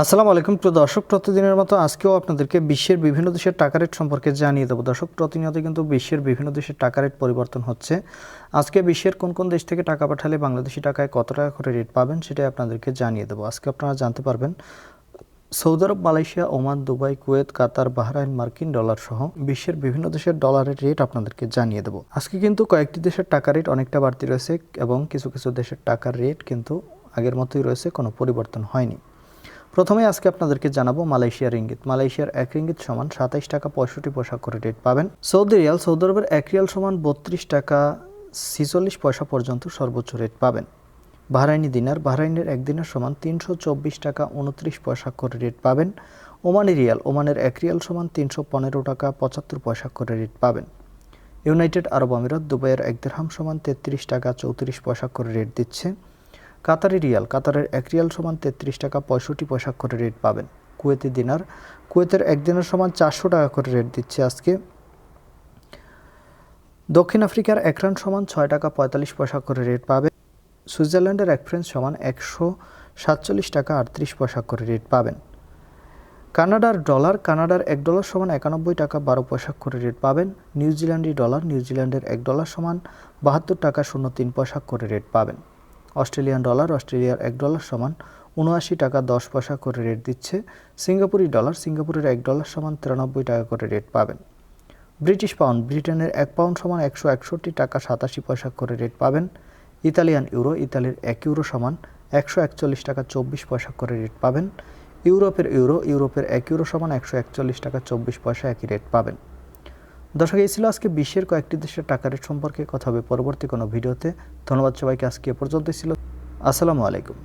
আসসালামু আলাইকুম প্রিয় দর্শক, প্রতিদিনের মতো আজকেও আপনাদেরকে বিশ্বের বিভিন্ন দেশের টাকা রেট সম্পর্কে জানিয়ে দেবো। দর্শক, প্রতিনিয়ত কিন্তু বিশ্বের বিভিন্ন দেশের টাকা রেট পরিবর্তন হচ্ছে। আজকে বিশ্বের কোন কোন দেশ থেকে টাকা পাঠালে বাংলাদেশি টাকায় কত টাকা করে রেট পাবেন সেটাই আপনাদেরকে জানিয়ে দেবো। আজকে আপনারা জানতে পারবেন সৌদি আরব, মালয়েশিয়া, ওমান, দুবাই, কুয়েত, কাতার, বাহরাইন, মার্কিন ডলার সহ বিশ্বের বিভিন্ন দেশের ডলারের রেট আপনাদেরকে জানিয়ে দেবো। আজকে কিন্তু কয়েকটি দেশের টাকা রেট অনেকটা বাড়তি রয়েছে এবং কিছু কিছু দেশের টাকার রেট কিন্তু আগের মতোই রয়েছে, কোনো পরিবর্তন হয়নি। প্রথমে আজকে আপনাদেরকে জানাবো মালয়েশিয়ার রিঙ্গিত। মালয়েশিয়ার 1 রিঙ্গিত সমান 27 টাকা 65 পয়সা করে রেট পাবেন। সৌদি রিয়াল, সৌদি আরবের 1 রিয়াল সমান 32 টাকা 46 পয়সা পর্যন্ত সর্বোচ্চ রেট পাবেন। বাহরাইনি দিনার, বাহরাইনের 1 দিনার সমান 324 টাকা 29 পয়সা করে রেট পাবেন। ওমানি রিয়াল, ওমানের 1 রিয়াল সমান 315 টাকা 75 পয়সা করে রেট পাবেন। ইউনাইটেড আরব আমিরাত, দুবাইয়ের 1 দিরহাম সমান 33 টাকা 34 পয়সা করে রেট দিচ্ছে। কাতারি রিয়াল, কাতারের 1 রিয়াল সমান 33 টাকা 65 পয়সা করে রেট পাবেন। কুয়েতি দিনার, কুয়েতের 1 দিনার সমান 400 টাকা করে রেট দিচ্ছে আজকে। দক্ষিণ আফ্রিকার 1 রান সমান 6 টাকা 45 পয়সা করে রেট পাবেন। সুইজারল্যান্ডের 1 ফ্রেঞ্চ সমান 147 টাকা 38 পয়সা করে রেট পাবেন। কানাডার ডলার, কানাডার 1 ডলার সমান 91 টাকা 12 পয়সা করে রেট পাবেন। নিউজিল্যান্ডি ডলার, নিউজিল্যান্ডের 1 ডলার সমান 72 টাকা 03 পয়সা করে রেট পাবেন। অস্ট্রেলিয়ান ডলার, অস্ট্রেলিয়ার 1 ডলার সমান 79 টাকা 10 পয়সা করে রেট দিচ্ছে। সিঙ্গাপুরি ডলার, সিঙ্গাপুরের 1 ডলার সমান 93 টাকা করে রেট পাবেন। ব্রিটিশ পাউন্ড, ব্রিটেনের 1 পাউন্ড সমান 161 টাকা 87 পয়সা করে রেট পাবেন। ইতালিয়ান ইউরো, ইতালির 1 ইউরো সমান 141 টাকা 24 পয়সা করে রেট পাবেন। ইউরোপের ইউরো, ইউরোপের 1 ইউরো সমান 141 টাকা 24 পয়সা একই রেট পাবেন। দর্শক, এই ছিল আজকে বিশ্বের কয়েকটি দেশের টাকা রেট সম্পর্কে। কথা হবে পরবর্তী কোনো ভিডিওতে। ধন্যবাদ সবাইকে। আজকে এ পর্যন্তই ছিল। আসসালামু আলাইকুম।